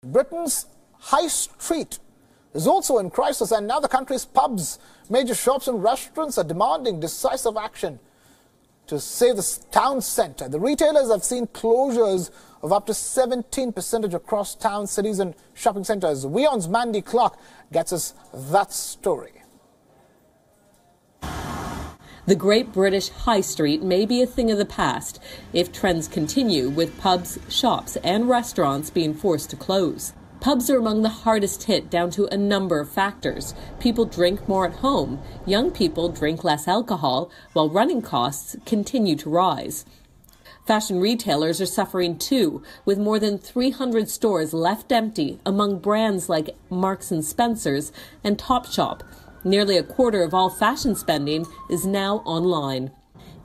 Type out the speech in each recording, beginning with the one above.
Britain's high street is also in crisis, and now the country's pubs, major shops and restaurants are demanding decisive action to save the town centre. The retailers have seen closures of up to 17% across town, cities and shopping centres. WION's Mandy Clark gets us that story. The Great British High Street may be a thing of the past if trends continue, with pubs, shops and restaurants being forced to close. Pubs are among the hardest hit, down to a number of factors. People drink more at home, young people drink less alcohol, while running costs continue to rise. Fashion retailers are suffering too, with more than 300 stores left empty among brands like Marks & Spencer's and Topshop. Nearly a quarter of all fashion spending is now online.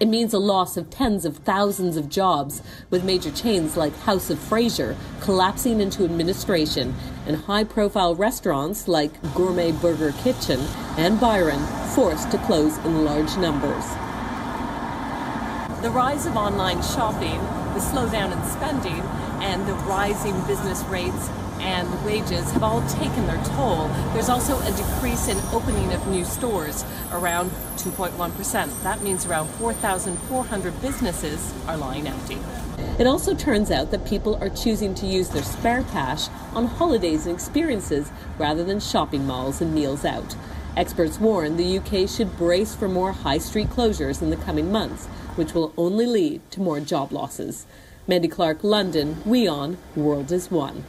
It means a loss of tens of thousands of jobs, with major chains like House of Fraser collapsing into administration and high-profile restaurants like Gourmet Burger Kitchen and Byron forced to close in large numbers. The rise of online shopping, the slowdown in spending, and the rising business rates and the wages have all taken their toll. There's also a decrease in opening of new stores, around 2.1%. That means around 4,400 businesses are lying empty. It also turns out that people are choosing to use their spare cash on holidays and experiences rather than shopping malls and meals out. Experts warn the UK should brace for more high street closures in the coming months, which will only lead to more job losses. Mandy Clark, London, WION, World is One.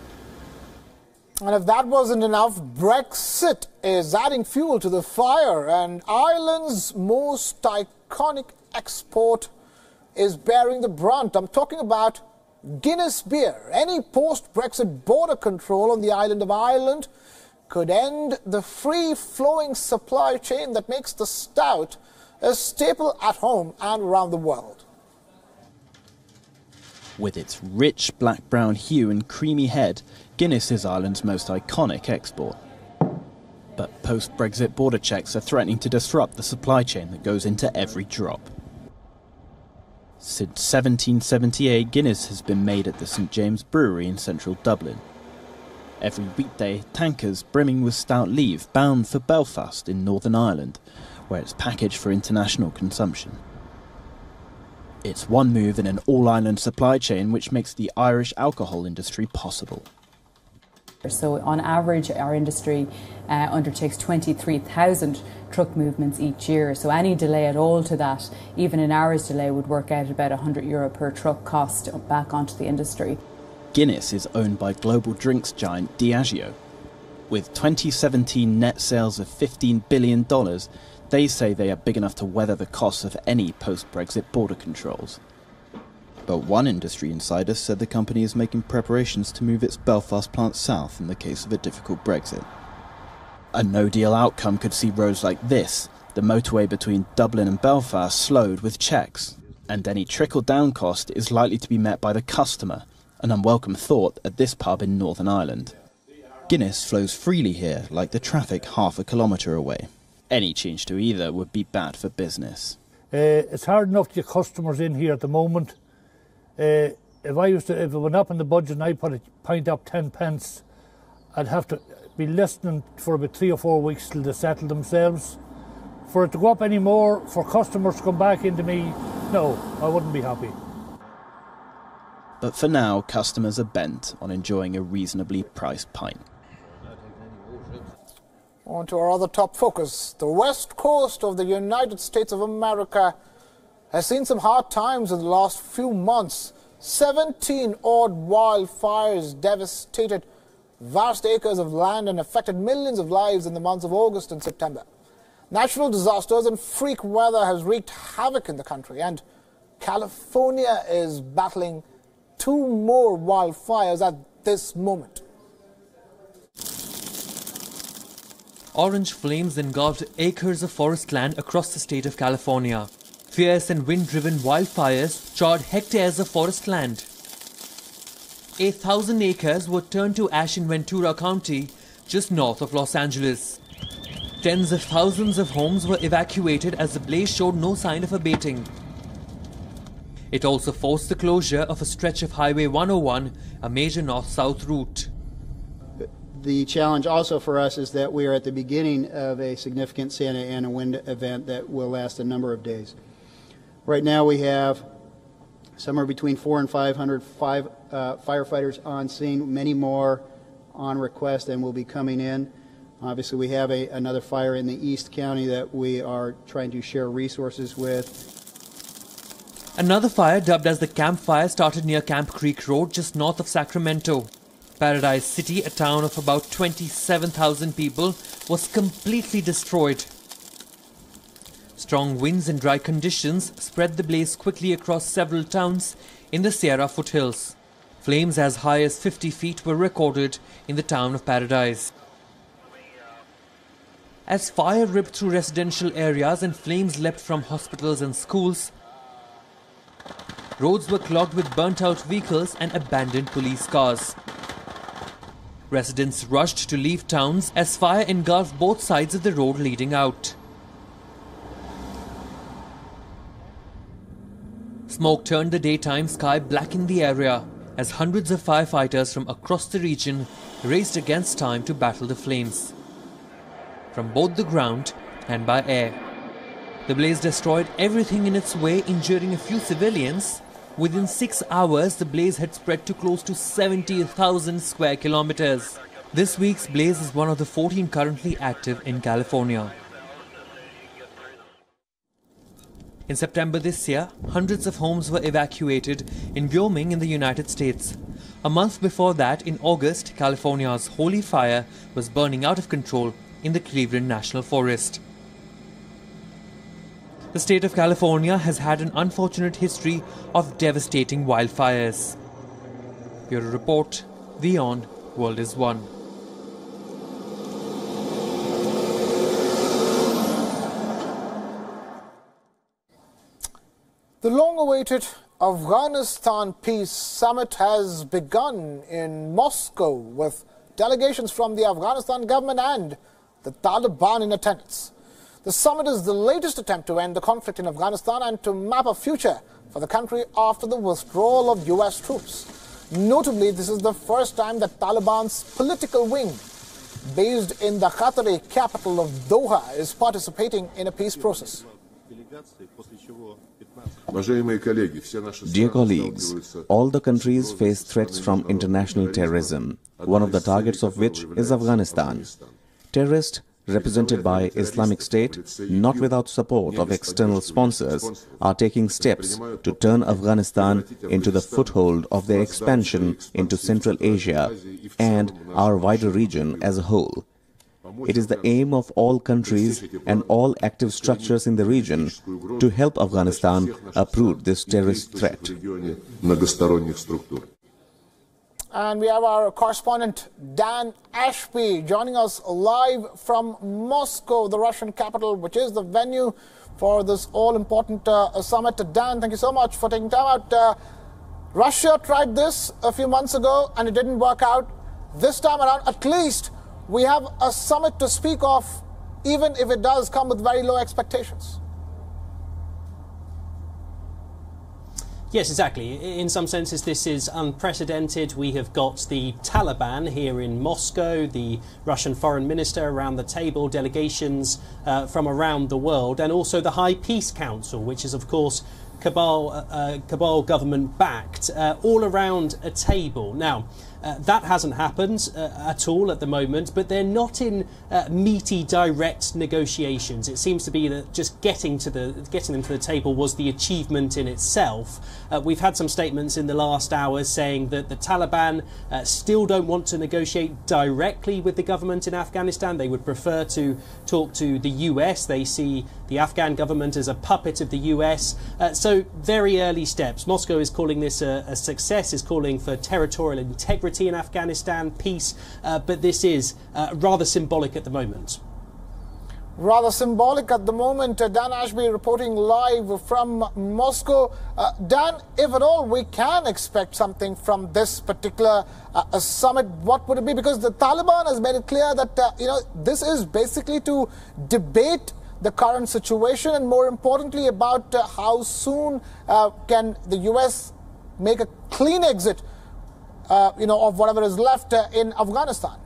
And if that wasn't enough, Brexit is adding fuel to the fire, and Ireland's most iconic export is bearing the brunt. I'm talking about Guinness beer. Any post-Brexit border control on the island of Ireland could end the free-flowing supply chain that makes the stout a staple at home and around the world. With its rich black-brown hue and creamy head, Guinness is Ireland's most iconic export. But post-Brexit border checks are threatening to disrupt the supply chain that goes into every drop. Since 1778, Guinness has been made at the St James Brewery in central Dublin. Every weekday, tankers brimming with stout leave bound for Belfast in Northern Ireland, where it's packaged for international consumption. It's one move in an all-island supply chain which makes the Irish alcohol industry possible. So on average, our industry undertakes 23,000 truck movements each year. So any delay at all to that, even an hour's delay, would work out about €100 per truck cost back onto the industry. Guinness is owned by global drinks giant Diageo. With 2017 net sales of $15 billion, they say they are big enough to weather the costs of any post-Brexit border controls. But one industry insider said the company is making preparations to move its Belfast plant south in the case of a difficult Brexit. A no-deal outcome could see roads like this, the motorway between Dublin and Belfast, slowed with checks. And any trickle-down cost is likely to be met by the customer, an unwelcome thought at this pub in Northern Ireland. Guinness flows freely here, like the traffic half a kilometre away. Any change to either would be bad for business. It's hard enough to get customers in here at the moment. If it went up in the budget and I put a pint up 10 pence, I'd have to be listening for about 3 or 4 weeks till they settle themselves. For it to go up any more, for customers to come back into me, no, I wouldn't be happy. But for now, customers are bent on enjoying a reasonably priced pint. On to our other top focus. The west coast of the United States of America has seen some hard times in the last few months. 17 odd wildfires devastated vast acres of land and affected millions of lives in the months of August and September. Natural disasters and freak weather has wreaked havoc in the country, and California is battling 2 more wildfires at this moment. Orange flames engulfed acres of forest land across the state of California. Fierce and wind-driven wildfires charred hectares of forest land. 8,000 acres were turned to ash in Ventura County, just north of Los Angeles. Tens of thousands of homes were evacuated as the blaze showed no sign of abating. It also forced the closure of a stretch of Highway 101, a major north-south route. The challenge also for us is that we are at the beginning of a significant Santa Ana wind event that will last a number of days. Right now we have somewhere between 400 and 500 firefighters on scene, many more on request and will be coming in. Obviously we have another fire in the East County that we are trying to share resources with. Another fire, dubbed as the Camp Fire, started near Camp Creek Road, just north of Sacramento. Paradise City, a town of about 27,000 people, was completely destroyed. Strong winds and dry conditions spread the blaze quickly across several towns in the Sierra foothills. Flames as high as 50 feet were recorded in the town of Paradise. As fire ripped through residential areas and flames leapt from hospitals and schools, roads were clogged with burnt-out vehicles and abandoned police cars. Residents rushed to leave towns as fire engulfed both sides of the road leading out. Smoke turned the daytime sky black in the area as hundreds of firefighters from across the region raced against time to battle the flames, from both the ground and by air. The blaze destroyed everything in its way, injuring a few civilians. Within 6 hours, the blaze had spread to close to 70,000 square kilometers. This week's blaze is one of the 14 currently active in California. In September this year, hundreds of homes were evacuated in Wyoming in the United States. A month before that, in August, California's holy fire was burning out of control in the Cleveland National Forest. The state of California has had an unfortunate history of devastating wildfires. Bureau Report, WION, World is One. The long-awaited Afghanistan Peace Summit has begun in Moscow with delegations from the Afghanistan government and the Taliban in attendance. The summit is the latest attempt to end the conflict in Afghanistan and to map a future for the country after the withdrawal of US troops. Notably, this is the first time that Taliban's political wing, based in the Qatari capital of Doha, is participating in a peace process. Dear colleagues, all the countries face threats from international terrorism, one of the targets of which is Afghanistan. Terrorists, represented by Islamic State, not without support of external sponsors, are taking steps to turn Afghanistan into the foothold of their expansion into Central Asia and our wider region as a whole. It is the aim of all countries and all active structures in the region to help Afghanistan uproot this terrorist threat. And we have our correspondent Dan Ashby joining us live from Moscow, the Russian capital, which is the venue for this all-important summit. Dan, thank you so much for taking time out. Russia tried this a few months ago and it didn't work out. This time around, at least, we have a summit to speak of, even if it does come with very low expectations. Yes, exactly. In some senses, this is unprecedented. We have got the Taliban here in Moscow, the Russian foreign minister around the table, delegations from around the world, and also the High Peace Council, which is, of course, Kabul government-backed, all around a table. Now, that hasn't happened at all at the moment, but they're not in meaty, direct negotiations. It seems to be that just getting them to the table was the achievement in itself. We've had some statements in the last hours saying that the Taliban still don't want to negotiate directly with the government in Afghanistan. They would prefer to talk to the US. They see the Afghan government as a puppet of the US. So very early steps. Moscow is calling this a success, is calling for territorial integrity in Afghanistan, peace, but this is rather symbolic at the moment. Rather symbolic at the moment. Dan Ashby reporting live from Moscow. Dan, if at all we can expect something from this particular summit, what would it be? Because the Taliban has made it clear that this is basically to debate the current situation and, more importantly, about how soon can the US make a clean exit of whatever is left in Afghanistan.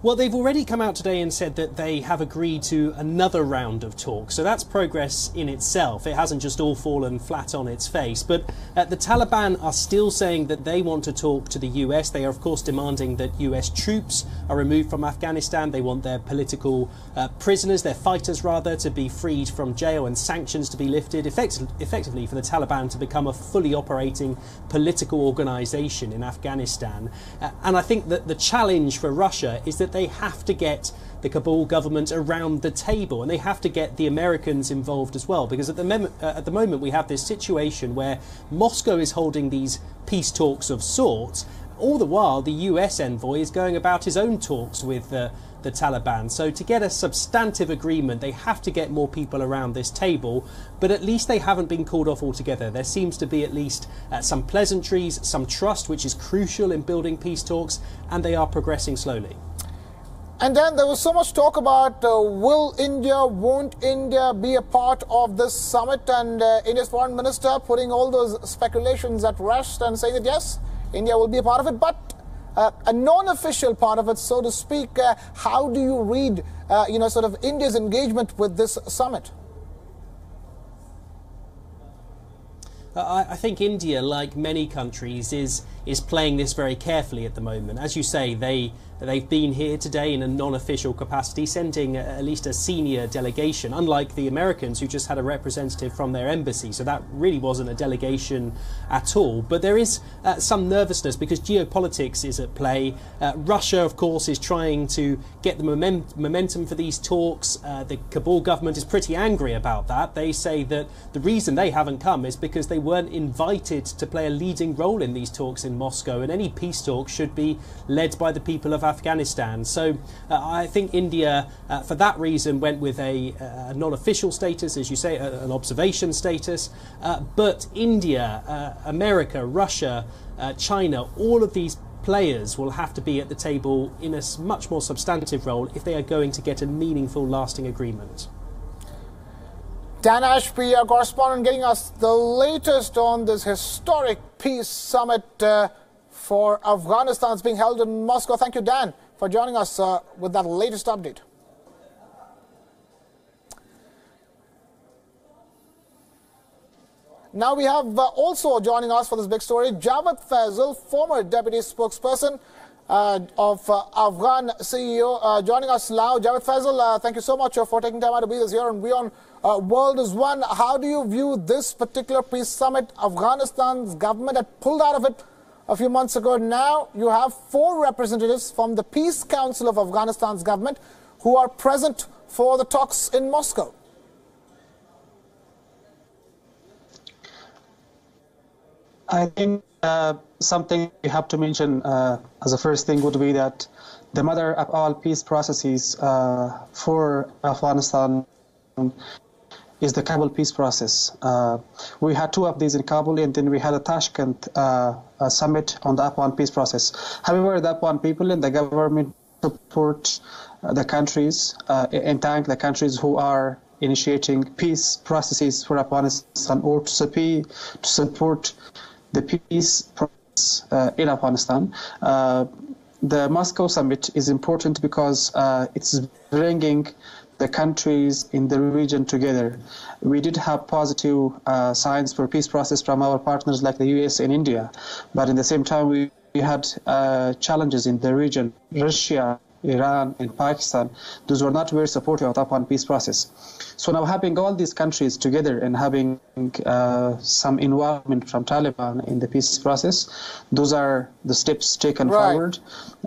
Well, they've already come out today and said that they have agreed to another round of talks. So that's progress in itself. It hasn't just all fallen flat on its face. But the Taliban are still saying that they want to talk to the US. They are, of course, demanding that US troops are removed from Afghanistan. They want their political prisoners, their fighters rather, to be freed from jail and sanctions to be lifted, effectively for the Taliban to become a fully operating political organisation in Afghanistan. And I think that the challenge for Russia is that they have to get the Kabul government around the table, and they have to get the Americans involved as well, because at the moment we have this situation where Moscow is holding these peace talks of sorts. All the while the US envoy is going about his own talks with the Taliban. So to get a substantive agreement, they have to get more people around this table, but at least they haven't been called off altogether. There seems to be at least some pleasantries, some trust, which is crucial in building peace talks, and they are progressing slowly. And then there was so much talk about will India, won't India be a part of this summit, and India's foreign minister putting all those speculations at rest and saying that yes, India will be a part of it, but a non-official part of it, so to speak. How do you read, sort of India's engagement with this summit? I think India, like many countries, is playing this very carefully at the moment. As you say, they've been here today in a non-official capacity, sending at least a senior delegation, unlike the Americans who just had a representative from their embassy. So that really wasn't a delegation at all. But there is some nervousness because geopolitics is at play. Russia, of course, is trying to get the momentum for these talks. The Kabul government is pretty angry about that. They say that the reason they haven't come is because they weren't invited to play a leading role in these talks in Moscow, and any peace talks should be led by the people of Afghanistan. So I think India, for that reason, went with a non-official status, as you say, an observation status. But India, America, Russia, China, all of these players will have to be at the table in a much more substantive role if they are going to get a meaningful, lasting agreement. Dan Ashby, our correspondent, getting us the latest on this historic peace summit for Afghanistan. It's being held in Moscow. Thank you, Dan, for joining us with that latest update. Now we have also joining us for this big story, Javed Faisal, former deputy spokesperson of Afghan CEO, joining us now. Javed Faisal, thank you so much for taking time out to be with us here on WION World is One. How do you view this particular peace summit? Afghanistan's government had pulled out of it a few months ago. Now you have 4 representatives from the Peace Council of Afghanistan's government who are present for the talks in Moscow. I think something we have to mention as a first thing would be that the mother of all peace processes for Afghanistan is the Kabul peace process. We had 2 of these in Kabul, and then we had a Tashkent summit on the Afghan peace process. However, the Afghan people and the government support the countries and thank the countries who are initiating peace processes for Afghanistan, or to support the peace process in Afghanistan. The Moscow summit is important because it's bringing the countries in the region together. We did have positive signs for peace process from our partners like the US and India, but in the same time we had challenges in the region. Russia, Iran and Pakistan, those were not very supportive of the Afghan peace process. So now having all these countries together and having some involvement from Taliban in the peace process, those are the steps taken forward.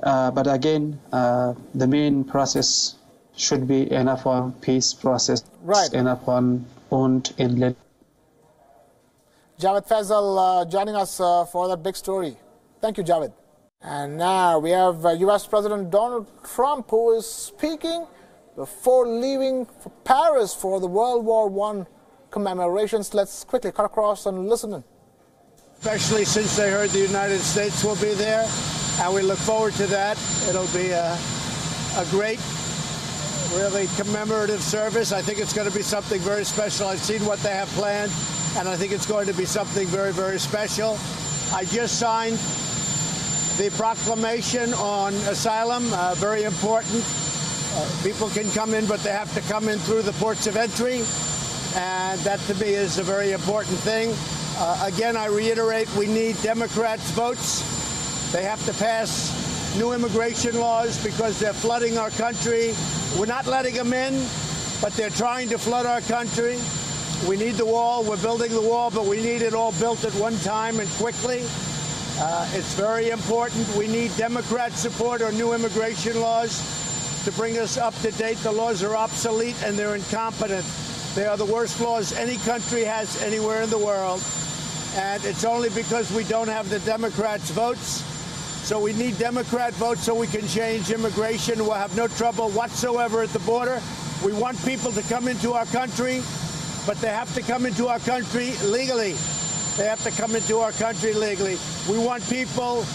But again, the main process should be an Afghan peace process, an Afghan owned and led. Javed Faisal joining us for that big story. Thank you, Javed. And now we have US President Donald Trump, who is speaking before leaving for Paris for the World War I commemorations. Let's quickly cut across and listen in. Especially since they heard the United States will be there, and we look forward to that. It'll be a great, really commemorative service. I think it's going to be something very special. I've seen what they have planned, and I think it's going to be something very, very special. I just signed The proclamation on asylum, very important. People can come in, but they have to come in through the ports of entry. And that, to me, is a very important thing. Again, I reiterate, we need Democrats' votes. They have to pass new immigration laws because they're flooding our country. We're not letting them in, but they're trying to flood our country. We need the wall. We're building the wall, but we need it all built at one time and quickly. It's very important. We need Democrat support on new immigration laws to bring us up to date. The laws are obsolete and they're incompetent. They are the worst laws any country has anywhere in the world. And it's only because we don't have the Democrats' votes. So we need Democrat votes so we can change immigration. We'll have no trouble whatsoever at the border. We want people to come into our country, but they have to come into our country legally. They have to come into our country legally. We want people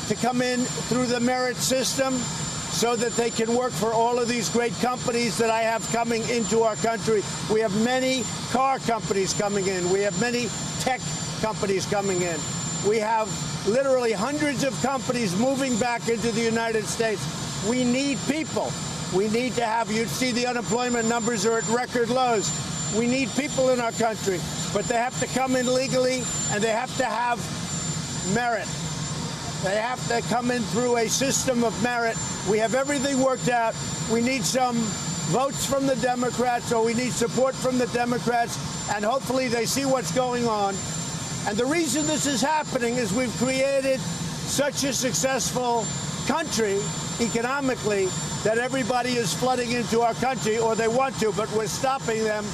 to come in through the merit system so that they can work for all of these great companies that I have coming into our country. We have many car companies coming in. We have many tech companies coming in. We have literally hundreds of companies moving back into the United States. We need people. We need to have, you see the unemployment numbers are at record lows. We need people in our country, but they have to come in legally and they have to have merit. They have to come in through a system of merit. We have everything worked out. We need some votes from the Democrats, or we need support from the Democrats, and hopefully they see what's going on. And the reason this is happening is we've created such a successful country economically that everybody is flooding into our country, or they want to, but we're stopping them